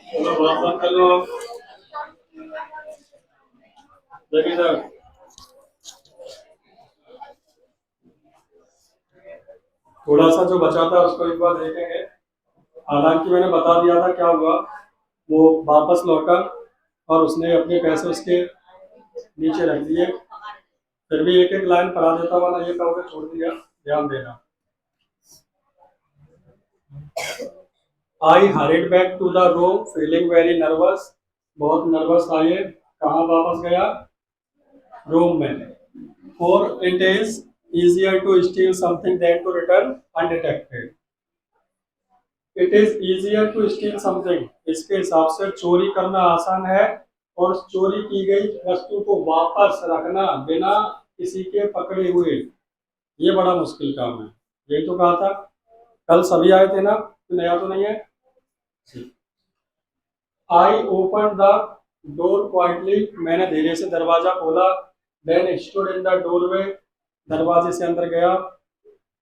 चलो वापस कर लो। देखिए सर, थोड़ा सा जो बचा था उसको एक बार देखेंगे। हालांकि मैंने बता दिया था क्या हुआ। वो वापस लौटा और उसने अपने पैसे उसके नीचे रख दिए। फिर भी एक एक लाइन पढ़ा देता हुआ ना, ये कहोगे छोड़ दिया। ध्यान देना। I hurried back to the room feeling very nervous. बहुत नर्वस था ये। कहाँ वापस गया? रूम में। For it is easier to steal something than to return undetected. It is easier to steal something. इसके हिसाब से चोरी करना आसान है और चोरी की गई वस्तु को वापस रखना बिना किसी के पकड़े हुए ये बड़ा मुश्किल काम है। यही तो कहा था। कल सभी आए थे ना, तो नया तो नहीं है। I open the door quietly. मैंने धीरे से दरवाजा खोला। Then stood in the doorway. दरवाजे से अंदर गया।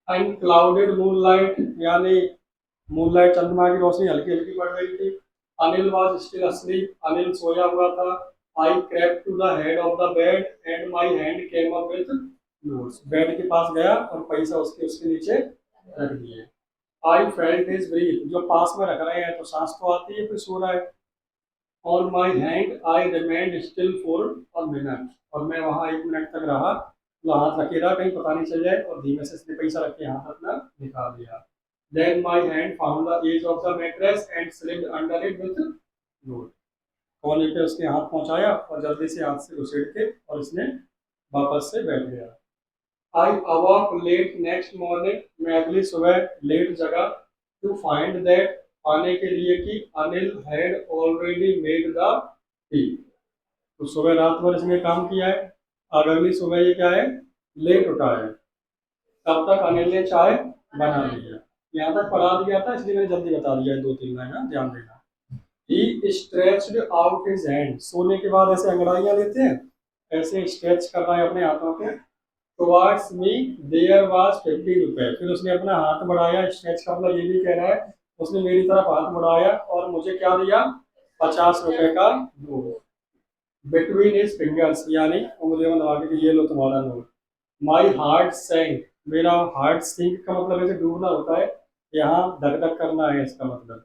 अनक्लाउडेड मूनलाइट, यानी मूनलाइट चंद्रमा की रोशनी हल्की हल्की पड़ रही थी। Anil was still asleep. Anil सोया हुआ था। I crept to the head of the bed and my hand came up with notes. Bed के पास गया और पैसा उसके उसके नीचे रख दिए। I felt his breath. जो पास में रख रहे हैं तो सांस तो आती है, फिर सो रहा है। On my hand I remained still for a minute. और मैं वहां 1 मिनट तक रहा। तो हाथ रखे रहा, कहीं पता नहीं चल जाए, और धीमे से इसने पैसा रख के हाथ अपना निकाल दिया। Then my hand found the edge of the mattress and slipped under it with note. कोने पे उसके हाथ पहुंचाया और जल्दी से हाथ से घुसेड़ के और इसने वापस से बैठ गया। आई अवॉक लेट नेक्स्ट मॉर्निंग। मैं अगली सुबह लेट जगा। टू फाइंड दैट, पाने के लिए कि Anil had already made the T. तो सुबह रात भर इसने काम किया है और अगली सुबह ये क्या है, लेट उठा है। तब तक अनिल ने चाय बना लिया। यहाँ तक पढ़ा दिया था इसलिए मैंने जल्दी बता दिया है, 2-3 लाइन। हाँ, ध्यान देना। ही स्ट्रेच्ड आउट हिज हैंड। सोने के बाद ऐसे अंगड़ाइयां लेते हैं, ऐसे स्ट्रेच कर रहा है अपने हाथों को। टुवर्ड्स मी देयर वाज 50 रुपए। फिर उसने अपना हाथ बढ़ाया। स्ट्रेच का मतलब ये भी कह रहा है उसने मेरी तरफ हाथ बढ़ाया और मुझे क्या दिया, 50 रुपए का नोट। बिटवीन हिज फिंगर्स, यानी उंगलियों में दबा के कि ये लो तुम्हारा नोट। My heart सैंक। मेरा हार्ट सिंक का मतलब ऐसे डूबना होता है, यहाँ धक धक करना है इसका मतलब।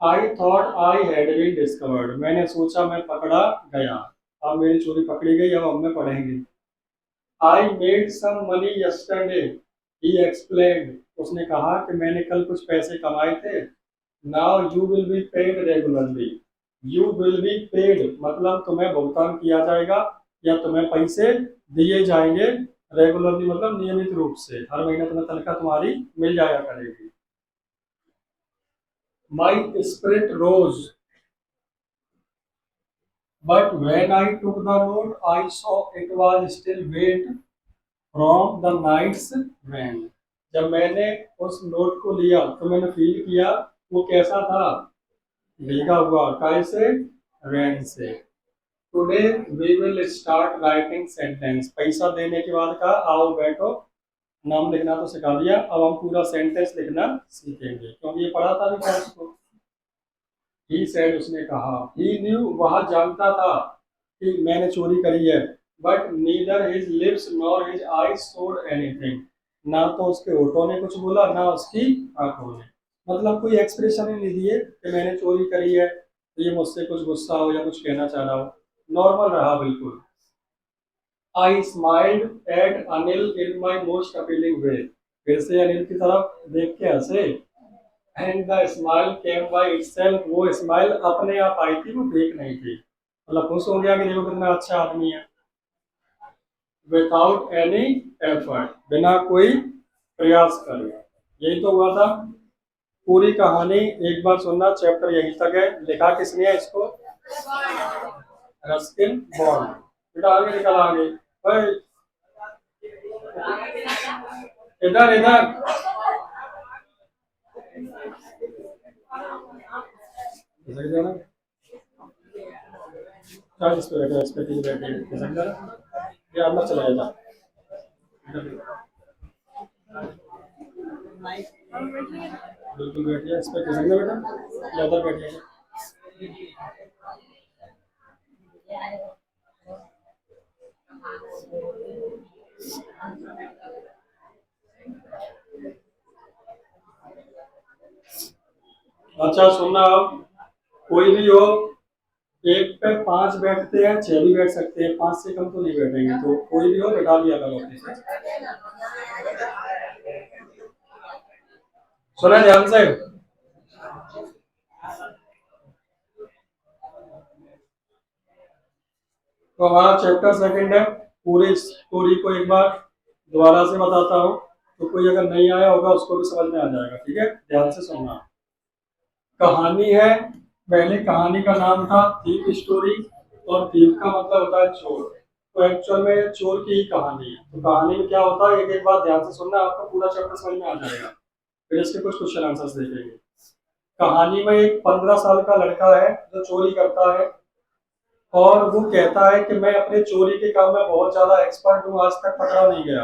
I thought I had been discovered. मैंने सोचा मैं पकड़ा गया। अब मेरी चोरी पकड़ी गई, अब हमें पढ़ेंगे। I made some money yesterday, he explained. उसने कहा कि मैंने कल कुछ पैसे कमाए थे। Now you will be paid regularly. You will be paid मतलब तुम्हें भुगतान किया जाएगा या तुम्हें पैसे दिए जाएंगे। रेगुलरली मतलब नियमित रूप से, हर महीने तुम्हें तनख्वाह तुम्हारी मिल जाया करेगी। My spirit rose but when I took the note I saw it was still wet from the night's rain. जब मैंने उस नोट को लिया तो मैंने फील किया वो कैसा था, भीगा हुआ। कैसे? रैन से। Today we will start writing sentence. पैसा देने के बाद का आओ बैठो, नाम लिखना तो सिखा दिया, अब हम पूरा सेंटेंस लिखना सीखेंगे क्योंकि ये पढ़ा था नहीं था उसको। ही सेड, उसने कहा। ही न्यू, वह जानता था कि मैंने चोरी करी है। But neither his lips nor his eyes showed anything. ना तो उसके होठों ने कुछ बोला ना उसकी आंखों ने, मतलब कोई एक्सप्रेशन ही नहीं दिए कि मैंने चोरी करी है तो ये मुझसे कुछ गुस्सा हो या कुछ कहना चाह रहा हो। नॉर्मल रहा बिल्कुल। I smiled at Anil in my most appealing way. फिर से अनिल की तरफ देख के हंसे। And the smile came by itself. वो स्माइल अपने आप आई थी, वो फेक नहीं थी। मतलब खुश हो गया कि देखो कितना अच्छा आदमी है। विदाउट एनी एफर्ट, बिना कोई प्रयास करे। यही तो हुआ था। पूरी कहानी एक बार सुनना, चैप्टर यहीं तक है। लिखा किसने है इसको? Ruskin bond. बेटा आगे निकल, आगे। ओए, इधर इधर। खिसक जाना। इस पे बैठे, इस पे बैठे, खिसक जाना। ये अंदर चला जाता। बिल्कुल बैठिए, इस पर खिसक ना बेटा, या उधर बैठिए। अच्छा सुनना आप, कोई भी हो, एक पे 5 बैठते हैं, 6 भी बैठ सकते हैं, 5 से कम तो नहीं बैठेंगे, तो कोई भी हो बैठा लिया करो अपने से। सुना ध्यान से। तो हमारा चैप्टर सेकंड है, पूरी स्टोरी को एक बार दोबारा से बताता हूँ, तो कोई अगर नहीं आया होगा उसको भी समझ में आ जाएगा, ठीक है, ध्यान से सुनना। कहानी है, पहले कहानी का नाम था थीप स्टोरी, और थीप का मतलब होता है चोर। तो एक्चुअल में चोर की ही कहानी है। तो कहानी में क्या होता है, एक एक बार ध्यान से सुनना, आपको पूरा चैप्टर समझ में आ जाएगा, फिर इसके कुछ क्वेश्चन आंसर्स देखेंगे। कहानी में एक 15 साल का लड़का है जो चोरी करता है, और वो कहता है कि मैं अपने चोरी के काम में बहुत ज्यादा एक्सपर्ट हूँ, आज तक पकड़ा नहीं गया।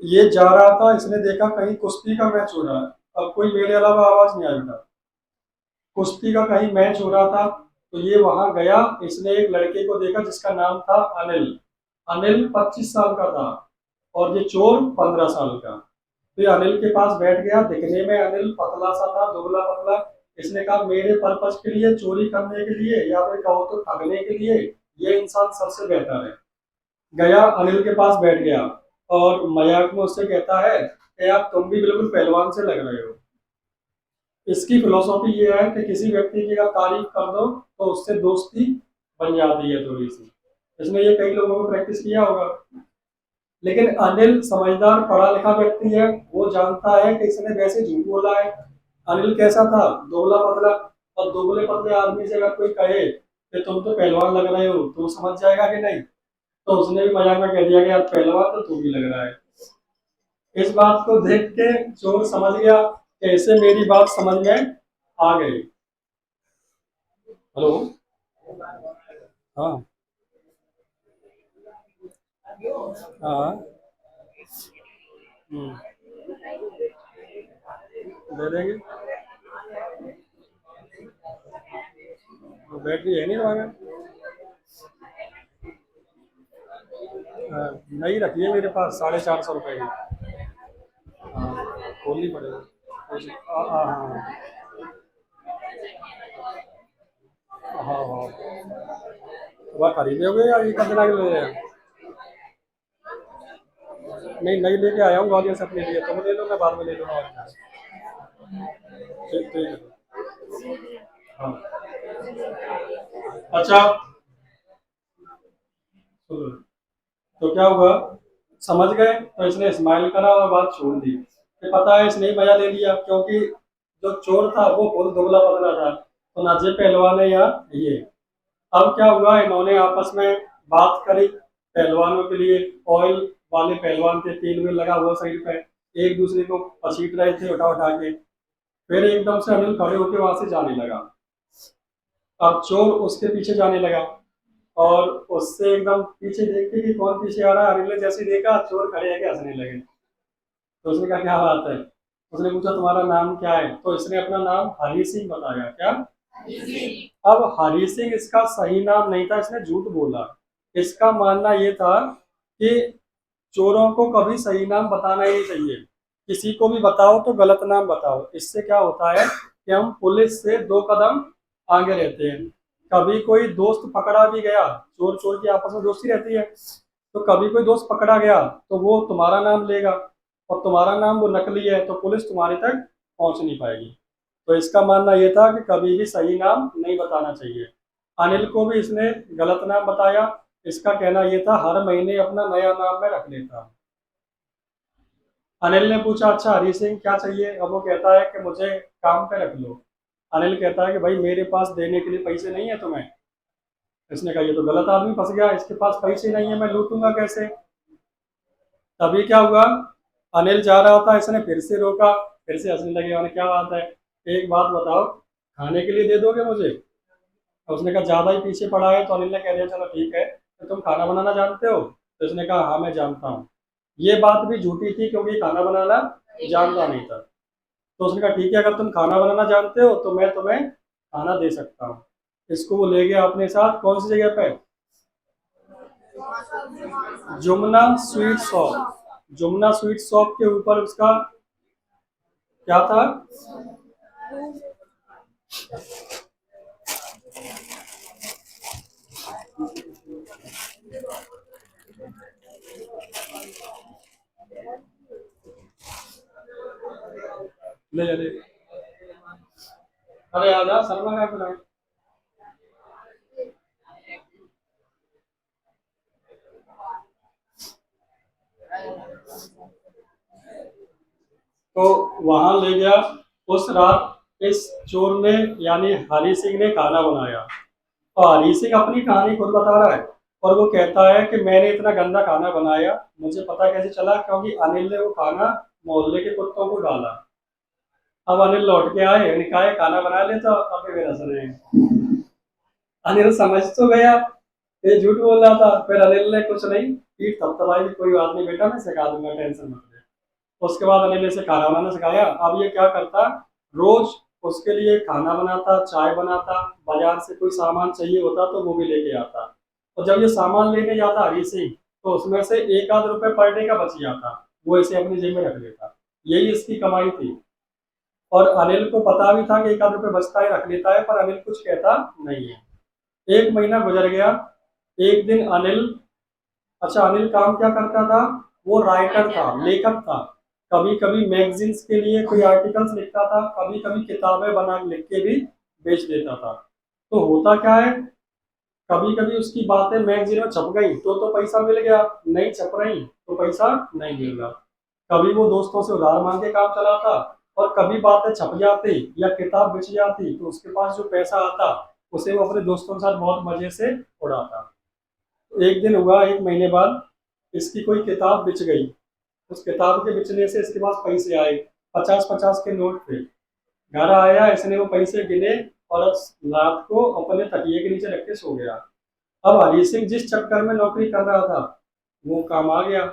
ये जा रहा था, इसने देखा कहीं कुश्ती का मैच हो रहा है, अब कोई मेरे अलावा आवाज नहीं आई था, कुश्ती का कहीं मैच हो रहा था। तो ये वहां गया, इसने एक लड़के को देखा जिसका नाम था अनिल। अनिल 25 साल का था, और ये चोर 15 साल का। तो ये अनिल के पास बैठ गया, दिखने में अनिल पतला सा था, दुबला पतला। इसने कहा मेरे पर्पज के लिए, चोरी करने के लिए, या फिर कहो तो ठगने के लिए, ये इंसान सबसे बेहतर है। गया, अनिल के पास बैठ गया, और मजाक में उससे कहता है कि यार तुम भी बिल्कुल पहलवान से लग रहे हो। इसकी फिलोसॉफी ये है कि किसी व्यक्ति की अगर तारीफ कर दो तो उससे दोस्ती बन जाती है थोड़ी सी। इसने ये कई लोगों को प्रैक्टिस किया होगा। लेकिन अनिल समझदार पढ़ा लिखा व्यक्ति है, वो जानता है कि इसने वैसे झूठ बोला है। अनिल कैसा था, दुबला पतला। और दुबले पतले आदमी से अगर कोई कहे कि तुम तो पहलवान लग रहे हो, तो वो समझ जाएगा कि नहीं। तो उसने भी मजाक में कह दिया कि यार पहलवान तो तू भी लग रहा है। इस बात को देख के चोर समझ गया कि इसे मेरी बात समझ में आ गई। हेलो। हाँ। हाँ। हम्म, दे देंगे। तो बैटरी है नहीं तुम्हारे? नहीं रखी है मेरे पास, 450 रुपए की। हाँ, खोलनी पड़ेगी। हाँ हाँ हाँ हाँ। वह खरीदोगे या एक दिन आगे ले रहे हैं? नहीं, नई लेके आया हूँ ग्वालियर से अपने लिए, तुम ले लो, मैं बाद में ले लूँगा, और क्या। ठीक ठीक है। हाँ। अच्छा सुनो, तो क्या हुआ, समझ गए, तो इसने स्माइल करा और बात छोड़ दी कि पता है इसने ही मजा ले लिया, क्योंकि जो चोर था वो खुद दुबला पतला था, तो ना ये पहलवान है या ये। अब क्या हुआ, इन्होंने आपस में बात करी। पहलवानों के लिए ऑयल वाले पहलवान थे, तेल में लगा हुआ साइड पे, एक दूसरे को पसीट रहे थे उठा उठा के। फिर एकदम से अनिल खड़े होकर वहां से जाने लगा। अब चोर उसके पीछे जाने लगा, और उससे एकदम पीछे देख के कि कौन पीछे आ रहा है, अनिल ने जैसे ही देखा, चोर खड़े आके हंसने लगे। तो उसने कहा क्या बात है, उसने पूछा तुम्हारा नाम क्या है, तो इसने अपना नाम हरी सिंह बताया। क्या? अब हरी सिंह इसका सही नाम नहीं था, इसने झूठ बोला। इसका मानना ये था कि चोरों को कभी सही नाम बताना ही नहीं चाहिए, किसी को भी बताओ तो गलत नाम बताओ। इससे क्या होता है कि हम पुलिस से 2 कदम आगे रहते हैं। कभी कोई दोस्त पकड़ा भी गया, चोर चोर की आपस में दोस्ती रहती है, तो कभी कोई दोस्त पकड़ा गया तो वो तुम्हारा नाम लेगा, और तुम्हारा नाम वो नकली है, तो पुलिस तुम्हारे तक पहुंच नहीं पाएगी। तो इसका मानना यह था कि कभी भी सही नाम नहीं बताना चाहिए। अनिल को भी इसने गलत नाम बताया। इसका कहना यह था हर महीने अपना नया नाम मैं रख लेता। अनिल ने पूछा अच्छा हरी सिंह क्या चाहिए, अब वो कहता है कि मुझे काम पे रख लो। अनिल कहता है कि भाई मेरे पास देने के लिए पैसे नहीं है तुम्हें। इसने कहा ये तो गलत आदमी फंस गया, इसके पास पैसे नहीं है, मैं लूटूंगा कैसे। तभी क्या हुआ, अनिल जा रहा था, इसने फिर से रोका, फिर से हंसने लगे, मैंने क्या बात है, एक बात बताओ, खाने के लिए दे दोगे मुझे? और उसने कहा ज्यादा ही पीछे पड़ा है, तो अनिल ने कह दिया चलो ठीक है, तो तुम खाना बनाना जानते हो? तो उसने कहा हाँ मैं जानता हूँ। ये बात भी झूठी थी क्योंकि खाना बनाना जानता नहीं था। तो उसने कहा ठीक है, अगर तुम खाना बनाना जानते हो तो मैं तुम्हें खाना दे सकता हूँ। इसको वो ले गया अपने साथ कौन सी जगह पे, Yumna sweet shop. Yumna sweet shop के ऊपर उसका क्या था, ले ले, अरे आजा शर्मा का बुलाए। तो वहां ले गया। उस रात इस चोर ने यानी हरी सिंह ने खाना बनाया। और हरी सिंह अपनी कहानी खुद बता रहा है। और वो कहता है कि मैंने इतना गंदा खाना बनाया, मुझे पता कैसे चला, क्योंकि अनिल ने वो खाना मोहल्ले के कुत्तों को डाला। अब अनिल लौट के आए, इन्हें कहा "ये खाना बना ले तो अभी मेरा सुने"। अनिल समझ तो गया ये झूठ बोल रहा था। फिर अनिल ने कुछ नहीं, पीठ थपथपाई कि कोई बात नहीं बेटा, मैं सिखा दूंगा, टेंशन मत ले। उसके बाद अनिल ने इसे खाना बनाना सिखाया। अब ये क्या करता, रोज उसके लिए खाना बनाता, चाय बनाता, बाजार से कोई सामान चाहिए होता तो वो भी लेके आता। और जब ये सामान लेने जाता हरी सिंह, तो उसमें से एक आध रुपए पर डे का बच जाता, वो इसे अपनी जेब में रख लेता। यही इसकी कमाई थी। और अनिल को पता भी था कि एक आध रुपए बचता है, रख लेता है, पर अनिल कुछ कहता नहीं है। एक महीना गुजर गया। एक दिन अनिल, अच्छा अनिल काम क्या करता था, वो राइटर था, लेखक था। कभी कभी मैगजीन्स के लिए कोई आर्टिकल्स लिखता था, कभी कभी किताबें बना लिख के भी बेच देता था। तो होता क्या है, कभी कभी उसकी बातें मैगजीन में छप गई तो पैसा मिल गया, नहीं छप रही तो पैसा नहीं मिल रहा। कभी वो दोस्तों से उधार मांग के काम चलाता, और कभी बातें छप जाती या किताब बिक जाती तो उसके पास जो पैसा आता उसे वो अपने दोस्तों के साथ बहुत मजे से उड़ाता। एक दिन हुआ, एक महीने बाद इसकी कोई किताब बिच गई। उस किताब के बिचने से इसके पास पैसे आए, 50-50 के नोट थे। घर आया, इसने वो पैसे गिने और रात को अपने तकिए के नीचे रख के सो गया। अब हरी सिंह जिस चक्कर में नौकरी कर रहा था वो काम आ गया।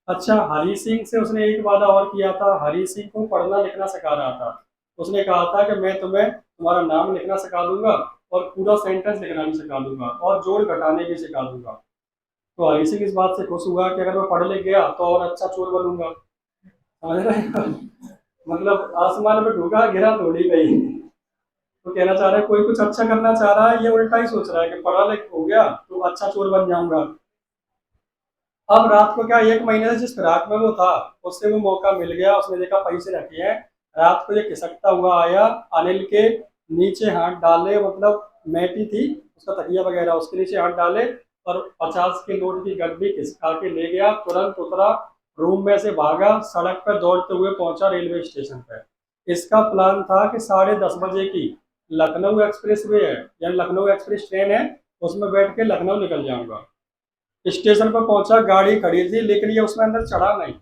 अच्छा, हरी सिंह से उसने एक वादा और किया था, हरी सिंह को पढ़ना लिखना सिखा रहा था। उसने कहा था कि मैं तुम्हें तुम्हारा नाम लिखना सिखा दूंगा, और पूरा सेंटेंस लिखना भी सिखा दूंगा, और जोड़ घटाने भी सिखा दूंगा। तो हरी सिंह इस बात से खुश हुआ कि अगर मैं पढ़ लिख गया तो और अच्छा चोर बनूंगा। समझ रहे हैं? मतलब आसमान में ढूंढा, गिरा थोड़ी गई। तो कहना चाह रहा है कोई कुछ अच्छा करना चाह रहा है, ये उल्टा ही सोच रहा है कि पढ़ा लिख हो गया तो अच्छा चोर बन जाऊंगा। अब रात को क्या, एक महीने से जिस फिराक में वो था उससे वो मौका मिल गया, उसने देखा पैसे रखे हैं। रात को ये खिसकता हुआ आया, अनिल के नीचे हाथ डाले, मतलब मैटी थी उसका तकिया वगैरह, उसके नीचे हाथ डाले, और 50 के नोट की गड्डी खिसका के ले गया। तुरंत उतरा, रूम में से भागा, सड़क पर दौड़ते हुए पहुंचा रेलवे स्टेशन पर। इसका प्लान था कि 10:30 बजे की लखनऊ एक्सप्रेस वे है, या लखनऊ एक्सप्रेस ट्रेन है, उसमें बैठ के लखनऊ निकल जाऊंगा। स्टेशन पर पहुंचा, गाड़ी खड़ी थी लेकिन ये उसमें अंदर चढ़ा नहीं।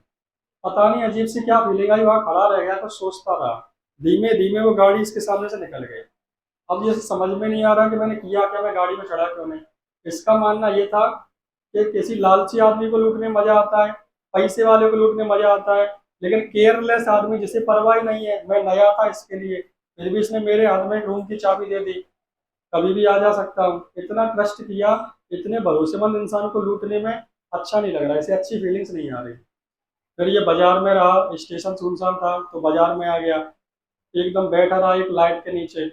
पता नहीं अजीब सी क्या फीलिंग आई, वहां खड़ा रह गया तो सोचता रहा। धीमे धीमे वो गाड़ी इसके सामने से निकल गई। अब ये समझ में नहीं आ रहा कि मैंने किया क्या, मैं गाड़ी में चढ़ा क्यों नहीं। इसका मानना ये था कि किसी लालची आदमी को लूटने में मजा आता है, पैसे वाले को लूटने में मजा आता है, लेकिन केयरलेस आदमी जिसे परवाह ही नहीं है, मैं नया था इसके लिए, फिर भी इसने मेरे हाथ में रूम की चाबी दे दी, कभी भी आ जा सकता हूँ, इतना ट्रस्ट किया। इतने भरोसेमंद इंसान को लूटने में अच्छा नहीं लग रहा, इसे अच्छी फीलिंग्स नहीं आ रही। फिर ये बाजार में रहा, स्टेशन सुनसान था तो बाजार में आ गया, एकदम बैठा रहा एक लाइट के नीचे।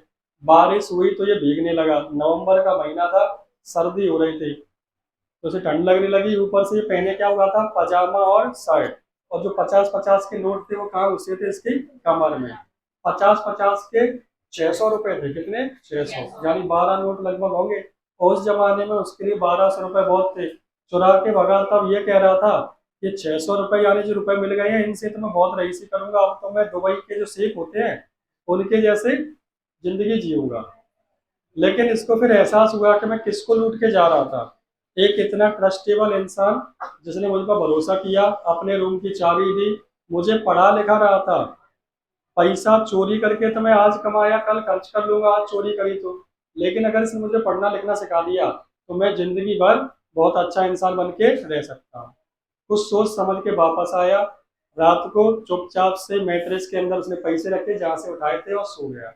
बारिश हुई तो ये भीगने लगा, नवंबर का महीना था, सर्दी हो रही थी, तो उसे ठंड लगने लगी। ऊपर से ये पहने क्या हुआ था, पजामा और शर्ट। और जो 50-50 के नोट थे वो कहाँ घुसे थे, इसकी कमर में। 50-50 के 600 रुपए थे, कितने, 600, यानी 12 नोट लगभग होंगे। और उस जमाने में उसके लिए 1200 रुपए बहुत थे। चुरा के भगा, तब ये कह रहा था कि 600 रुपए यानी जो रुपए मिल गए हैं इनसे तो मैं बहुत रईसी करूंगा, अब तो मैं दुबई के जो शेख होते हैं उनके जैसे जिंदगी जीऊंगा। लेकिन इसको फिर एहसास हुआ कि मैं किसको लूट के जा रहा था। एक इतना ट्रस्टेबल इंसान जिसने मुझ पर भरोसा किया, अपने रूम की चाबी दी, मुझे पढ़ा लिखा रहा था। पैसा चोरी करके तो मैं आज कमाया कल खर्च कर लूंगा, आज चोरी करी तो। लेकिन अगर इसने मुझे पढ़ना लिखना सिखा दिया तो मैं जिंदगी भर बहुत अच्छा इंसान बन के रह सकता हूँ। कुछ सोच समझ के वापस आया, रात को चुपचाप से मैट्रेस के अंदर उसने पैसे रखे जहाँ से उठाए थे और सो गया।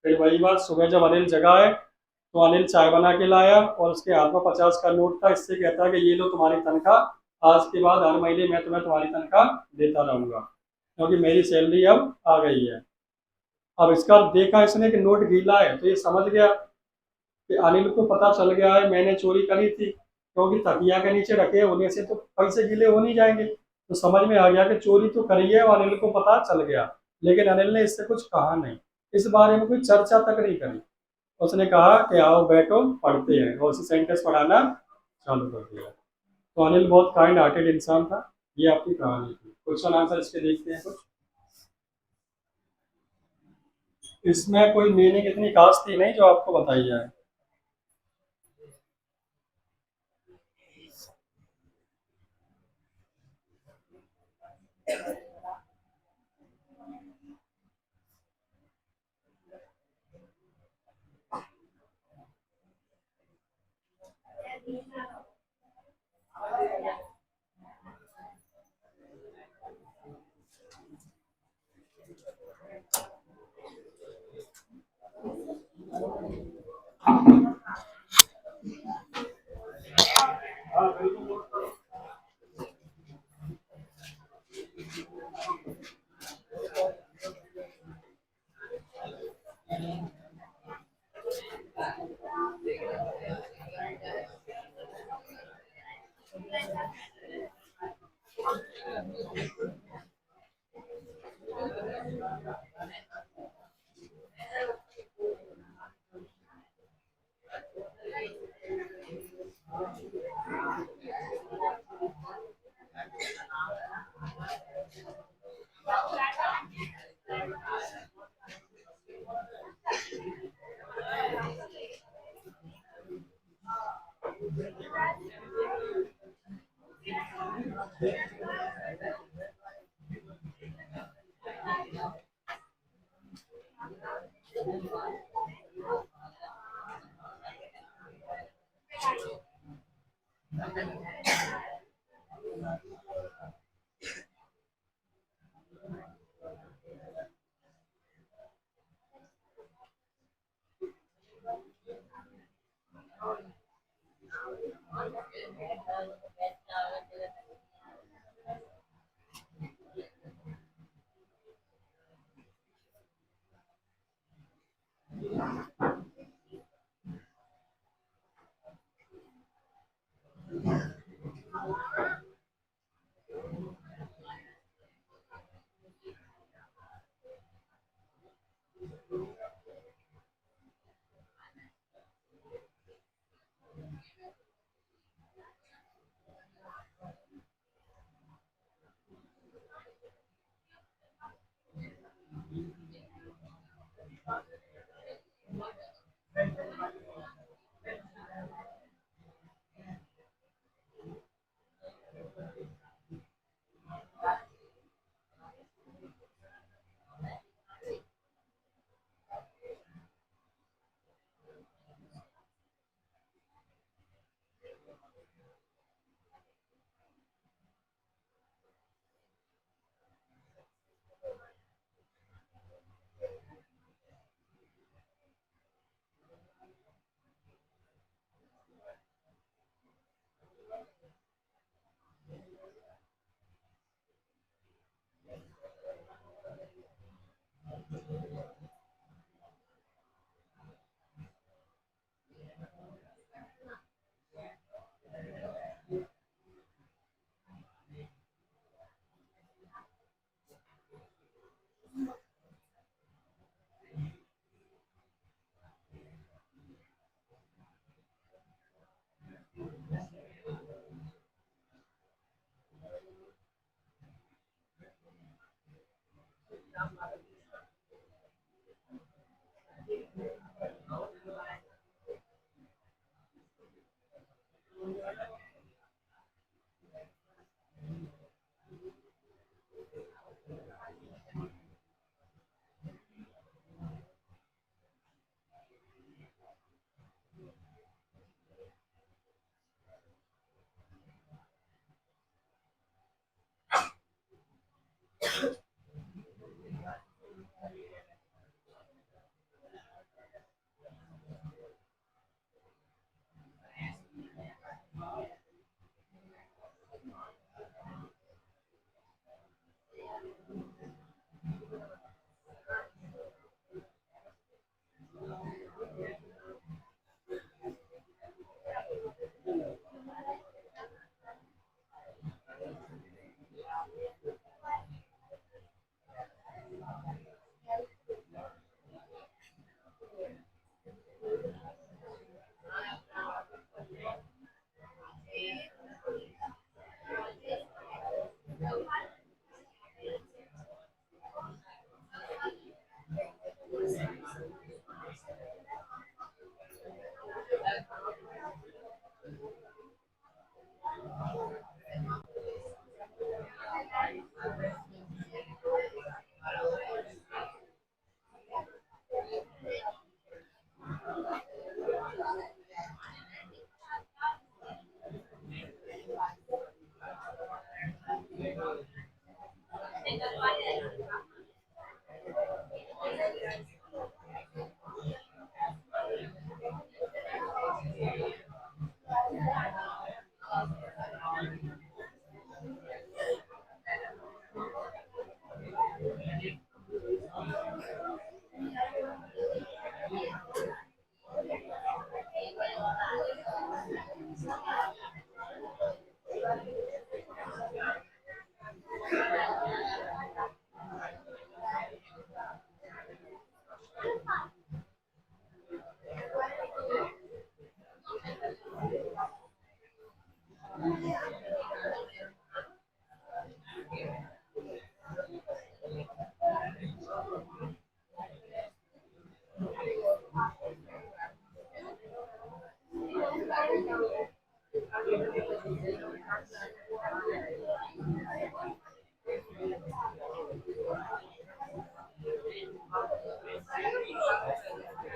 फिर वही बात, सुबह जब अनिल जगा है तो अनिल चाय बना के लाया और उसके हाथ में 50 का नोट था। इससे कहता है कि ये लो तुम्हारी तनख्वाह, आज के बाद हर महीने मैं तुम्हें तुम्हारी तनख्वाह देता रहूंगा क्योंकि मेरी सैलरी अब आ गई है। अब इसका देखा इसने कि नोट गीला है तो ये समझ गया कि अनिल को पता चल गया है मैंने चोरी करी थी, क्योंकि तकिया के नीचे रखे होने से तो पैसे गीले हो नहीं जाएंगे। तो समझ में आ गया कि चोरी तो करी है और अनिल को पता चल गया। लेकिन अनिल ने इससे कुछ कहा नहीं, इस बारे में कोई चर्चा तक नहीं करी। उसने कहा कि आओ बैठो पढ़ते हैं, और उसे सेंटेंस पढ़ाना चालू कर दिया। तो अनिल बहुत काइंड हार्टेड इंसान था। ये आपकी कहानी थी। क्वेश्चन आंसर इसके देखते हैं कुछ। इसमें कोई मीनिंग इतनी खास थी नहीं जो आपको बताई जाए।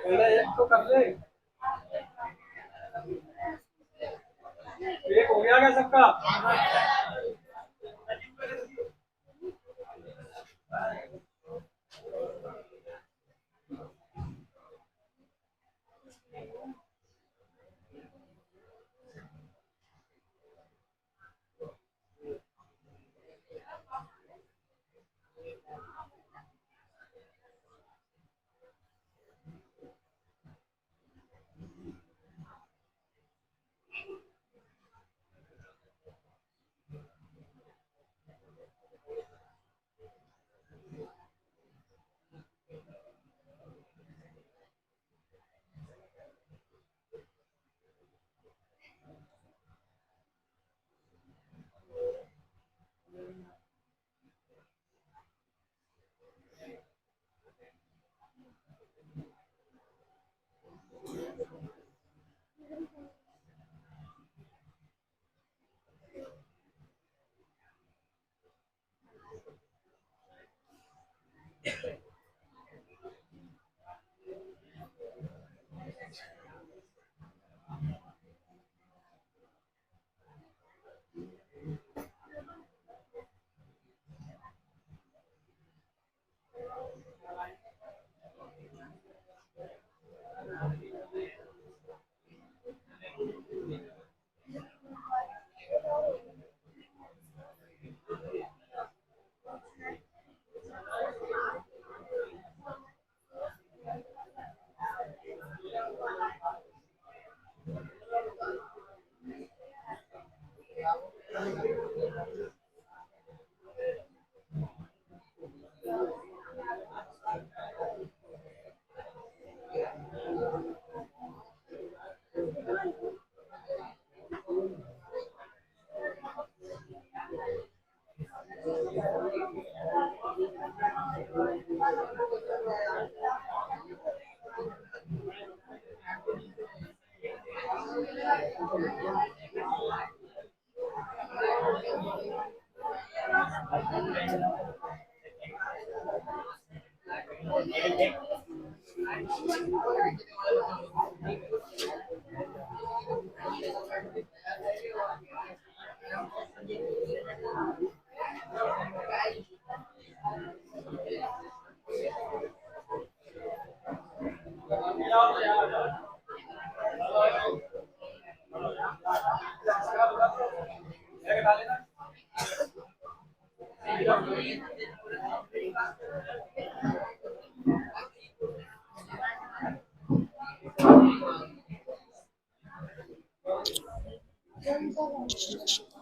पहले एक तो कर ले, एक हो गया क्या सबका?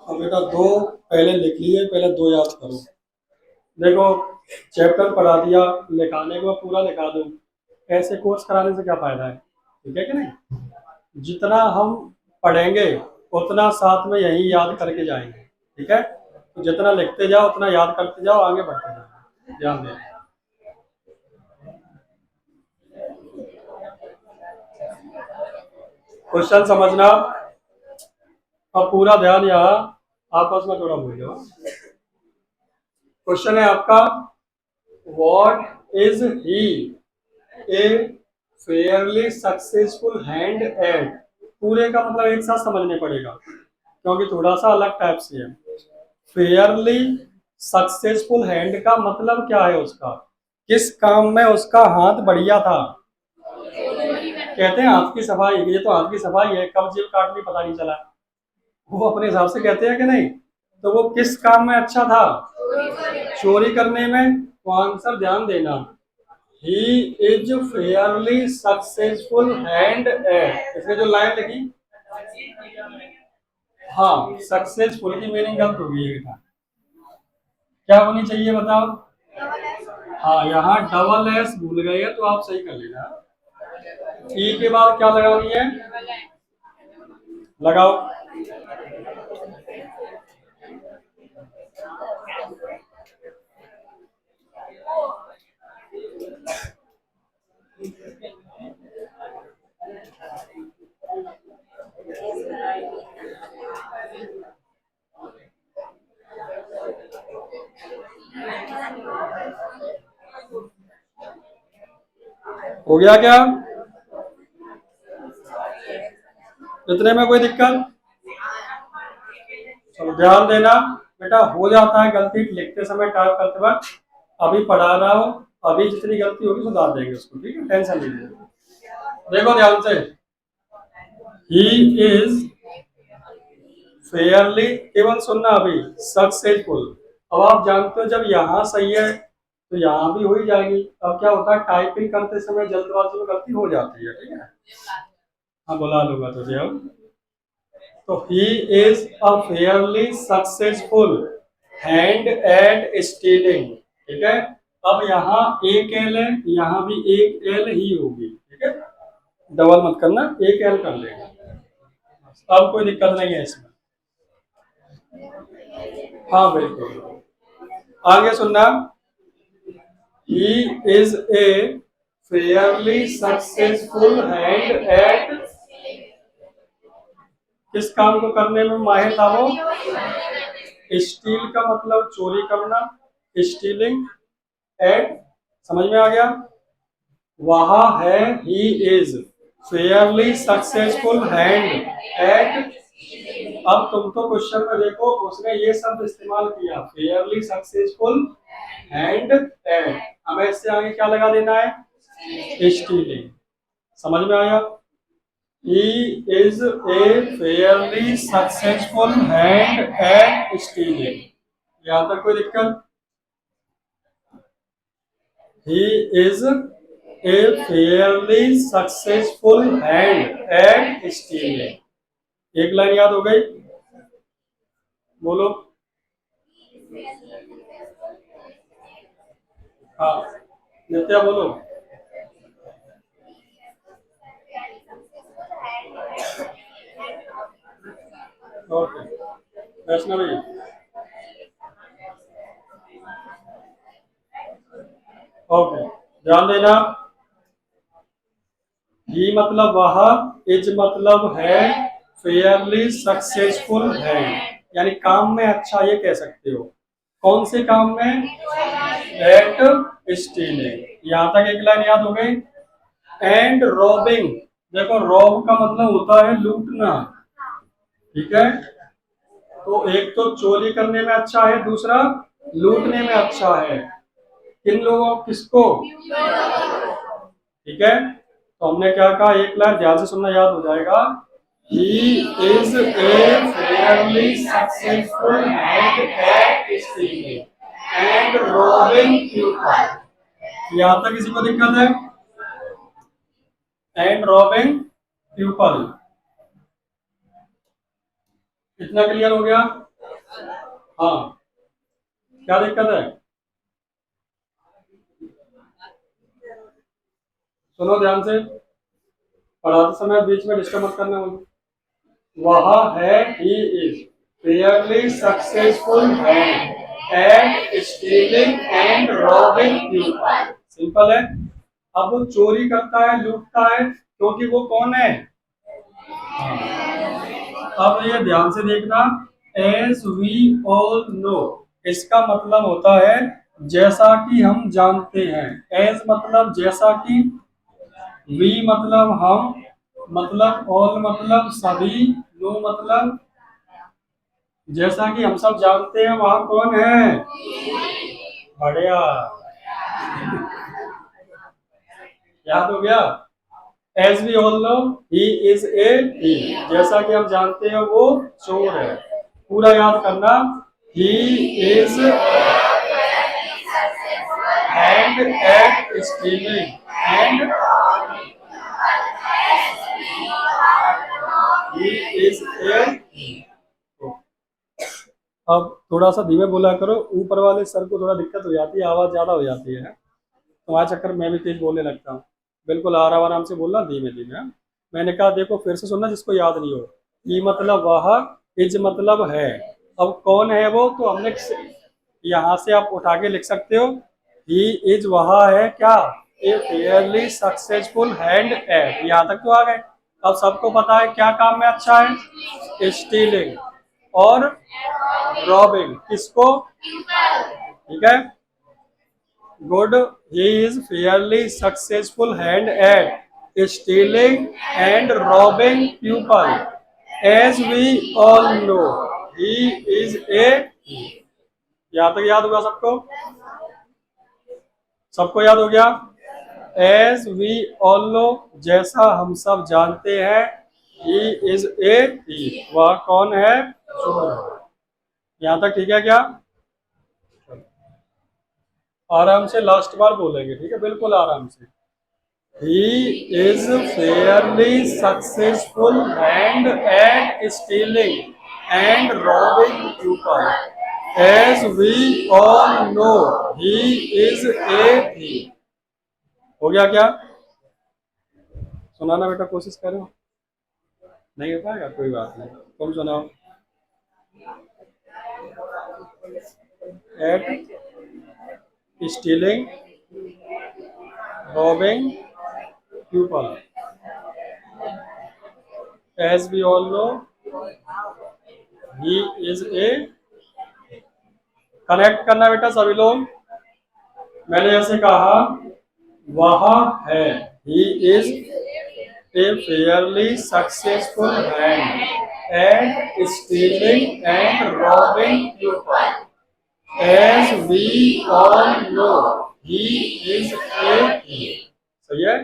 अब बेटा दो पहले लिख लिए, पहले दो याद करो। देखो चैप्टर पढ़ा दिया, लिखाने को पूरा लिखा दूं, ऐसे कोर्स कराने से क्या फायदा है? ठीक है कि नहीं? जितना हम पढ़ेंगे उतना साथ में यही याद करके जाएंगे। ठीक है, तो जितना लिखते जाओ उतना याद करते जाओ, आगे बढ़ते जाओ। ध्यान दें। क्वेश्चन समझना, अब पूरा ध्यान यहाँ, आपस में थोड़ा भूल जाओ। क्वेश्चन है आपका, what is he A fairly successful hand eight. पूरे का मतलब एक साथ समझने पड़ेगा क्योंकि थोड़ा सा अलग टाइप से है। फेयरली सक्सेसफुल हैंड का मतलब क्या है? उसका किस काम में उसका हाथ बढ़िया था? कहते हैं हाथ की सफाई। ये तो हाथ की सफाई है, कब जेब काट ली पता नहीं चला, वो अपने हिसाब से कहते हैं कि नहीं? तो वो किस काम में अच्छा था? चोरी करने में। तो आंसर ध्यान देना, ही is fairly successful hand eight. इसमें जो लाइन लिखी, हाँ सक्सेसफुल की मीनिंग गलत होगी ये बेटा, क्या होनी चाहिए बताओ? हाँ यहाँ डबल एस भूल गए हैं तो आप सही कर लेना। ई के बाद क्या लगानी है? लगाओ। हो गया क्या? इतने में कोई दिक्कत? चलो ध्यान देना बेटा, हो जाता है गलती लिखते समय, टाइप करते वक्त। अभी पढ़ा रहा हूँ, अभी जितनी गलती होगी सुधार देंगे उसको, ठीक है? टेंशन नहीं लेना। देखो ध्यान से, ही इज फेयरली, केवल सुनना अभी, सक्सेसफुल। अब आप जानते हो जब यहाँ सही है तो यहाँ भी हो ही जाएगी। अब क्या होता है, टाइपिंग करते समय जल्दबाजी में गलती हो जाती है, ठीक है? हाँ बुला लूंगा तुझे अब। तो he is a fairly successful hand at stealing. ठीक है, अब यहाँ एक एल है, यहाँ भी एक एल ही होगी। ठीक है, डबल मत करना, एक एल कर लेगा। अब कोई दिक्कत नहीं है इसमें। हाँ बिल्कुल, आगे सुनना, ही is a fairly successful hand eight. किस काम को करने में माहिर था वो? स्टील का मतलब चोरी करना, स्टीलिंग। एट, समझ में आ गया? वहा है, he is fairly successful hand eight. अब तुम तो क्वेश्चन में देखो, उसने ये शब्द इस्तेमाल किया, फेयरली सक्सेसफुल हैंड एट। हमें इससे आगे क्या लगा देना है? स्टीलिंग। समझ में आया? He is a fairly successful hand at stealing। यहाँ तक कोई दिक्कत? He is a fairly successful hand at stealing। एक लाइन याद हो गई? बोलो। हाँ नित्या बोलो। ओके वैष्णवी। ओके ध्यान देना, ही मतलब वह, इज मतलब है, फेयरली सक्सेसफुल है, यानी काम में अच्छा, ये कह सकते हो। कौन से काम में? At stealing. यहां तक एक लाइन याद हो गई। एंड रॉबिंग, देखो रॉब का मतलब होता है लूटना। ठीक है, तो एक तो चोरी करने में अच्छा है, दूसरा लूटने में अच्छा है। किन लोगों, किसको? ठीक है, तो हमने क्या कहा, एक लाइन ध्यान से सुनना, याद हो जाएगा। He is a fairly successful hand at stealing and robbing people। यहाँ तक किसी को दिक्कत है? एंड रॉबिंग पीपल, इतना क्लियर हो गया? हाँ, क्या दिक्कत है? सुनो ध्यान से, पढ़ाते समय बीच में डिस्टर्ब मत करना मुझे। वह है, he is fairly successful hand at stealing and robbing people. Simple है। अब वो चोरी करता है, लूटता है, क्योंकि वो कौन है? अब ये ध्यान से देखना, एज वी ऑल नो, इसका मतलब होता है जैसा कि हम जानते हैं। एज मतलब जैसा कि, वी मतलब हम, मतलब ऑल मतलब सभी, नो मतलब जैसा कि हम सब जानते हैं, वहां कौन है? बढ़िया, याद हो गया? As we all know he is a he, जैसा कि हम जानते हैं वो चोर है। पूरा याद करना, he is hand at stealing and he is ए। अब थोड़ा सा धीमे बोला करो, ऊपर वाले सर को थोड़ा दिक्कत हो जाती है, आवाज ज्यादा हो जाती है, तुम्हारे चक्कर में मैं भी तेज बोलने लगता हूँ। बिल्कुल आराम आराम से बोलना, धीमे धीमे, हाँ? मैंने कहा देखो फिर से सुनना जिसको याद नहीं हो। ई मतलब वह, इज मतलब है। अब कौन है वो, तो हमने यहाँ से आप उठा के लिख सकते हो, ही इज वह है क्या? ए फेयरली सक्सेसफुल हैंड एट, यहाँ तक तो आ गए। अब सबको पता है क्या काम में अच्छा है? स्टीलिंग और रॉबिंग, किसको? ठीक है, good. He is fairly successful hand at stealing and robbing people as we all know he is a. यहाँ तक याद हुआ सबको? सबको याद हो गया? एज वी ऑल नो, जैसा हम सब जानते हैं, ही इज ए थीफ, वह कौन है? चोर। यहाँ तक ठीक है क्या? आराम से लास्ट बार बोलेंगे, ठीक है, बिल्कुल आराम से। He is fairly successful hand at stealing and robbing people as we all know he is a thief. हो गया क्या? सुनाना बेटा, कोशिश करो। नहीं हो पाएगा, कोई बात नहीं, तुम सुनाओ। At stealing robbing people as we all know he is a. Connect करना बेटा सभी लोग। मैंने जैसे कहा, वह है, he is a fairly successful hand at stealing and robbing people as we all know he is a. सही है?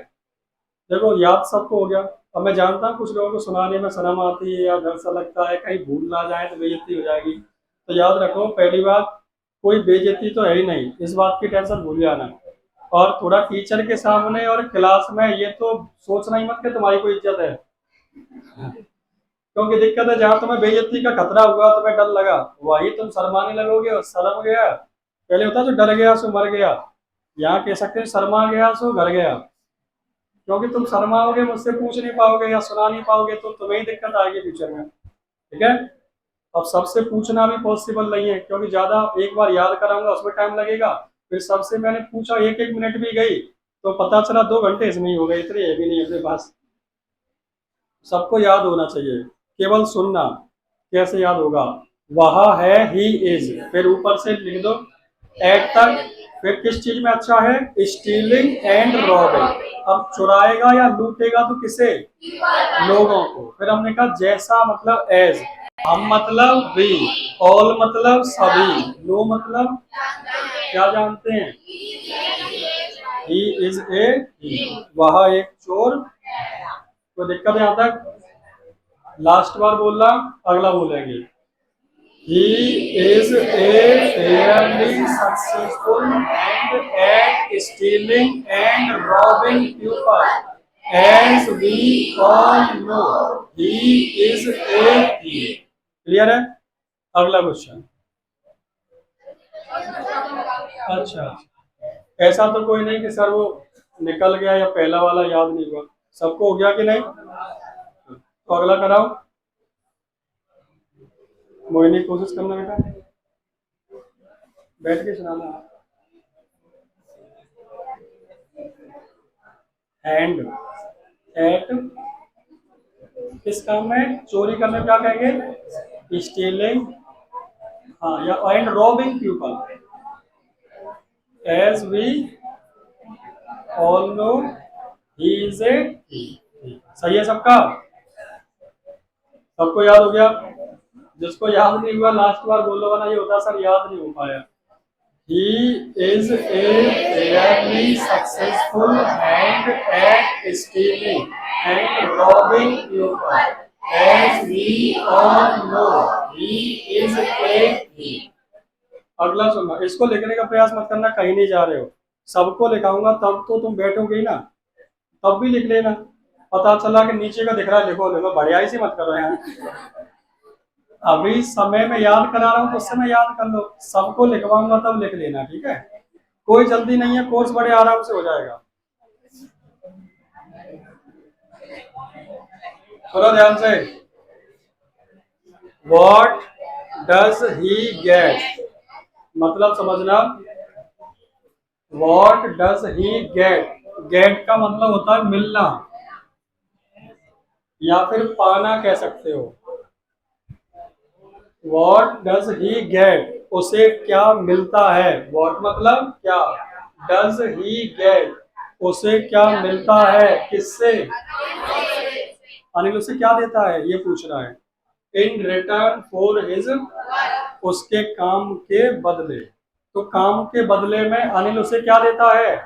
देखो याद सबको हो गया। अब मैं जानता हूँ कुछ लोगों को सुनाने में शर्म आती है या डर सा लगता है कहीं भूल ना जाए तो बेइज्जती हो जाएगी। तो याद रखो, पहली बात, कोई बेइज्जती तो है ही नहीं, इस बात की टेंशन भूल जाना। और थोड़ा टीचर के सामने और क्लास में ये तो सोचना ही मत कि तुम्हारी कोई इज्जत है, क्योंकि दिक्कत है जहां तुम्हें बेइज्जती का खतरा हुआ, तुम्हें डर लगा, वही तुम शर्माने लगोगे और शर्म गया। पहले होता तो डर गया सो मर गया, यहाँ कह सकते हैं शर्मा गया सो घर गया। क्योंकि तुम शर्माओगे, मुझसे पूछ नहीं पाओगे या सुना नहीं पाओगे, तो तुम्हें ही दिक्कत आएगी फ्यूचर में। ठीक है? अब सबसे पूछना भी पॉसिबल नहीं है, क्योंकि ज्यादा एक बार याद कराऊंगा उसमें टाइम लगेगा। फिर सबसे मैंने पूछा, एक एक मिनट भी गई तो पता चला 2 घंटे इसमें ही हो गए, इतने ये भी नहीं अपने पास। सबको याद होना चाहिए, केवल सुनना। कैसे याद होगा? वह है, ही इज, फिर ऊपर से लिख दो एट तक। फिर किस चीज में अच्छा है? Stealing and robbing. अब चुराएगा या लूटेगा तो किसे? लोगों को। फिर हमने कहा जैसा मतलब एज, हम मतलब वी, ऑल मतलब सभी, नो मतलब क्या जानते हैं? ही इज ए, वह एक चोर। कोई दिक्कत यहाँ तक? लास्ट बार बोलना, अगला बोलेंगे। He is a fairly successful and at stealing and robbing people. As we all know, he is a thief. Clear है? अगला क्वेश्चन। अच्छा, ऐसा तो कोई नहीं कि सर वो निकल गया या पहला वाला याद नहीं हुआ, सबको हो गया कि नहीं? तो अगला कराओ। मोहिनी कोशिश करना बेटा, बैठ के सुनाना। हैंड एट किस काम में? चोरी करने में क्या कहेंगे? स्टीलिंग, हाँ, या and robbing people. As we all know he is a, सही है सबका? सबको याद हो गया? जिसको याद नहीं हुआ लास्ट बार बोलो वरना ये होता सर याद नहीं हो पाया। He is a fairly successful hand at stealing and robbing people. As we all know, he is a thief. अगला सुनना, इसको लिखने का प्रयास मत करना, कहीं नहीं जा रहे हो। सबको लिखाऊंगा तब तो तुम बैठोगे ही ना, तब भी लिख लेना। पता चला कि नीचे का दिख रहा है, लिखो लिखो, बढ़िया ही से मत करो यहाँ। अभी समय में याद करा रहा हूँ तो उस समय याद कर लो, सबको लिखवाऊंगा तब लिख लेना, ठीक है? कोई जल्दी नहीं है, कोर्स बड़े आराम से हो जाएगा। सुनो ध्यान से। What does he get? मतलब समझना। What does he get? Get का मतलब होता है मिलना या फिर पाना कह सकते हो। What does he get? उसे क्या मिलता है? What मतलब क्या, does he get? उसे क्या मिलता है? किससे? अनिल उसे क्या देता है ये पूछ रहा है। In return for his, उसके काम के बदले। तो काम के बदले में अनिल उसे क्या देता है?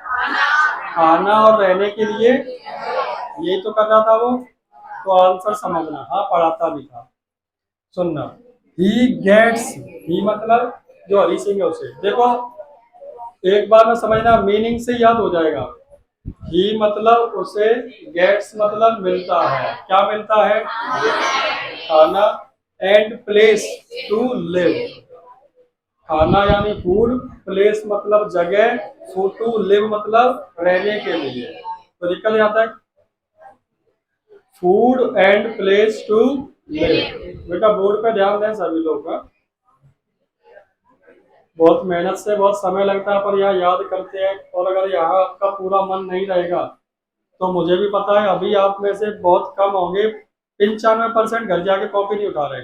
खाना और रहने के लिए। यही तो कर रहा था वो, तो आंसर समझना। हाँ, पढ़ाता भी था, सुनना। He gets, he मतलब जो हरी सिंह है उसे। देखो एक बार में समझना, मीनिंग से याद हो जाएगा। ही मतलब उसे, गेट्स मतलब मिलता है। क्या मिलता है? खाना। एंड प्लेस टू लिव, खाना यानी फूड, प्लेस मतलब जगह, टू लिव मतलब रहने के लिए। तो दिक्कत यहाँ तक, food and place to live. बेटा बोर्ड पे ध्यान दें सभी लोग का। बहुत मेहनत से बहुत समय लगता है पर यहाँ याद करते हैं, और अगर यहाँ आपका पूरा मन नहीं रहेगा तो मुझे भी पता है अभी आप में से बहुत कम होंगे, 95% घर जाके कॉपी नहीं उठा रहे।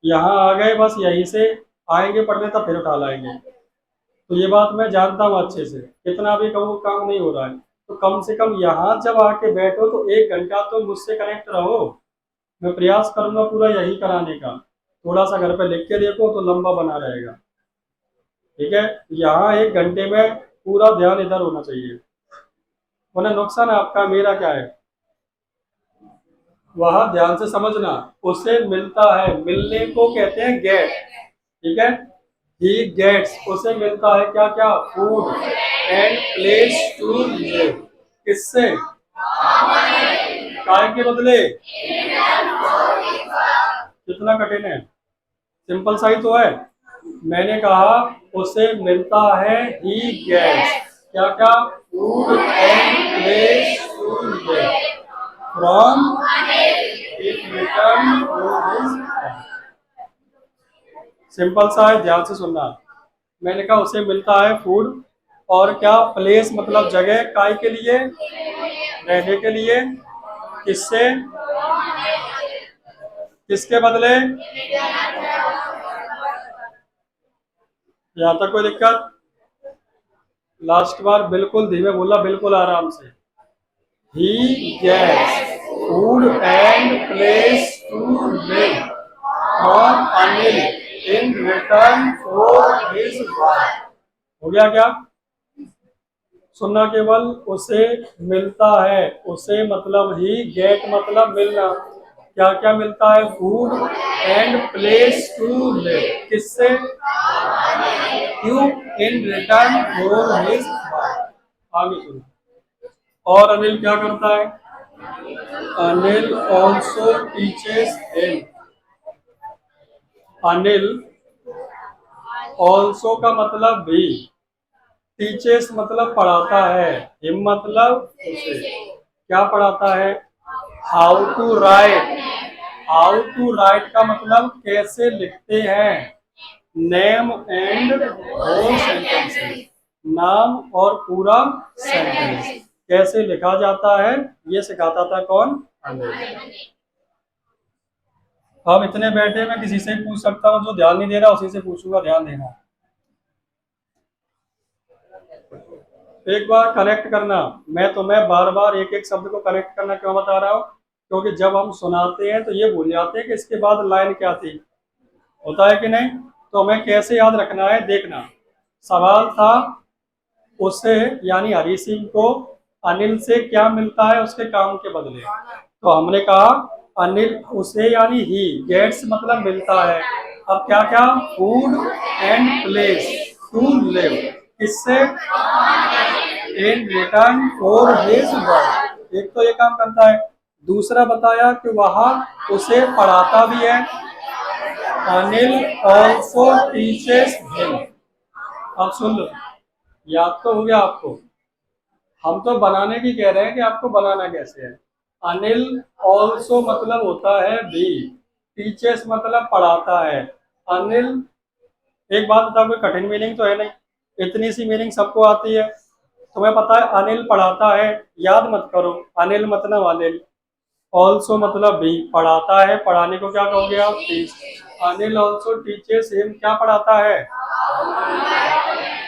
यहाँ आ गए बस, यहीं से आएंगे पढ़ने तब फिर उठा लाएंगे। तो ये बात मैं जानता हूँ अच्छे से, कितना भी कहूँ काम नहीं हो रहा है। तो कम से कम यहाँ जब आके बैठो तो 1 घंटा तो मुझसे कनेक्ट रहो। मैं प्रयास करूंगा पूरा यही कराने का। थोड़ा सा घर पे लिख के देखो तो लंबा बना रहेगा, ठीक है? यहाँ 1 घंटे में पूरा ध्यान इधर होना चाहिए, वरना नुकसान आपका, मेरा क्या है? वह ध्यान से समझना। उसे मिलता है, मिलने को कहते हैं गेट, ठीक है? ही गेट्स, उसे मिलता है क्या क्या? Food and place to live. किससे? काय के बदले। कितना कठिन है, सिंपल सा ही तो है। मैंने कहा उसे मिलता है, ही गेट्स क्या क्या? Food and place to live from it return to his. Simple सा है, ध्यान से सुनना। मैंने कहा उसे मिलता है फूड और क्या? प्लेस मतलब जगह, काय के लिए? रहने के लिए। किससे? किसके बदले? यहाँ तक कोई दिक्कत? लास्ट बार बिल्कुल धीमे बोला, बिल्कुल आराम से। He gets food and place to live from Anil in return for his work. हो गया क्या? सुनना केवल, उसे मिलता है, उसे मतलब ही, गेट मतलब मिलना। क्या क्या मिलता है? Food and place to live. किससे? क्यों? In return for his work. आगे सुनो। और अनिल क्या करता है? Anil also teaches him. Anil also का मतलब भी, टीचर्स मतलब पढ़ाता है, हिम मतलब उसे। क्या पढ़ाता है? How to write. How to write का मतलब कैसे लिखते हैं। नेम एंड होल सेंटेंसेस, नाम और पूरा सेंटेंस कैसे लिखा जाता है, ये सिखाता था कौन? अनिल। अब इतने बैठे मैं किसी से पूछ सकता हूँ, जो ध्यान नहीं दे रहा उसी से पूछूंगा, ध्यान देना। एक बार करेक्ट करना। मैं तुम्हें बार बार एक एक शब्द को करेक्ट करना क्यों बता रहा हूँ? क्योंकि जब हम सुनाते हैं तो ये भूल जाते हैं कि इसके बाद लाइन क्या थी। होता है कि नहीं? तो हमें कैसे याद रखना है, देखना। सवाल था, उसे यानी हरी सिंह को अनिल से क्या मिलता है उसके काम के बदले। तो हमने कहा अनिल उसे यानी ही गेट्स मतलब मिलता है। अब क्या क्या? Food and place to live. किससे? In return for his work. एक तो ये काम करता है। दूसरा बताया कि वह उसे पढ़ाता भी है। Anil also teaches him. अब सुन लो, याद तो हो गया आपको। हम तो बनाने की कह रहे हैं कि आपको बनाना कैसे है। अनिल ऑल्सो मतलब होता है भी, टीचर्स मतलब पढ़ाता है। अनिल, एक बात बता, कोई कठिन मीनिंग तो है नहीं, इतनी सी मीनिंग सबको आती है। तुम्हें पता है अनिल पढ़ाता है, याद मत करो। अनिल मतलब अनिल, ऑल्सो मतलब भी, पढ़ाता है, पढ़ाने को क्या कहोगे आप? Teach. Anil also teachers him, क्या पढ़ाता है?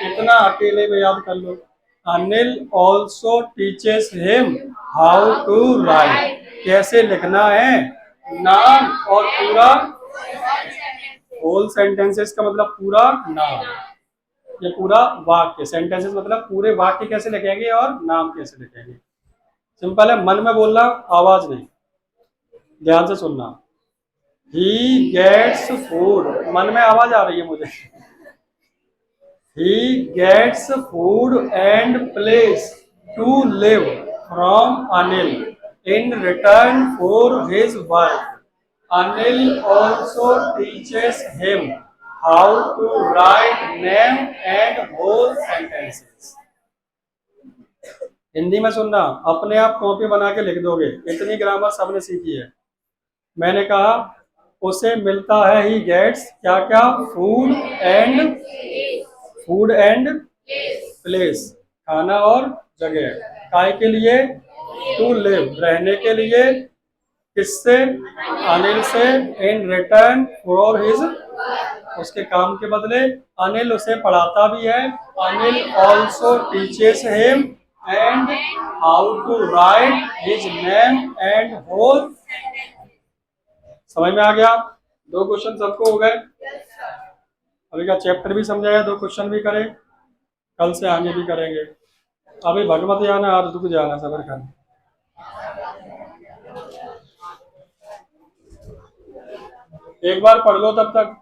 इतना अकेले में याद कर लो। Anil also teaches him how to write, कैसे लिखना है। नाम और पूरा, होल सेंटेंसेस का मतलब पूरा नाम, ये पूरा वाक्य। सेंटेंसेस मतलब पूरे वाक्य कैसे लिखेंगे और नाम कैसे लिखेंगे। सिंपल है, मन में बोलना, आवाज नहीं, ध्यान से सुनना। ही गेट्स फूड, मन में आवाज आ रही है मुझे। He gets food and place to live from Anil in return for his work. Anil also teaches him how to write name and whole sentences. Hindi में सुनना, अपने आप कॉपी बना के लिख दोगे, इतनी ग्रामर सबने सीखी है। मैंने कहा उसे मिलता है, ही गेट्स क्या क्या? फूड एंड प्लेस, खाना और जगह। काय के लिए? टू लिव, रहने के लिए। किससे? अनिल से। इन रिटर्न फॉर हिज, उसके काम के बदले। अनिल उसे पढ़ाता भी है। Anil also teaches him and how to write his name and whole. समझ में आ गया? दो क्वेश्चन सबको हो गए। अभी का चैप्टर भी समझाया, दो क्वेश्चन भी करे, कल से आगे भी करेंगे। अभी भगवती आना, आज रुक जाना सबर कर। एक बार पढ़ लो तब तक।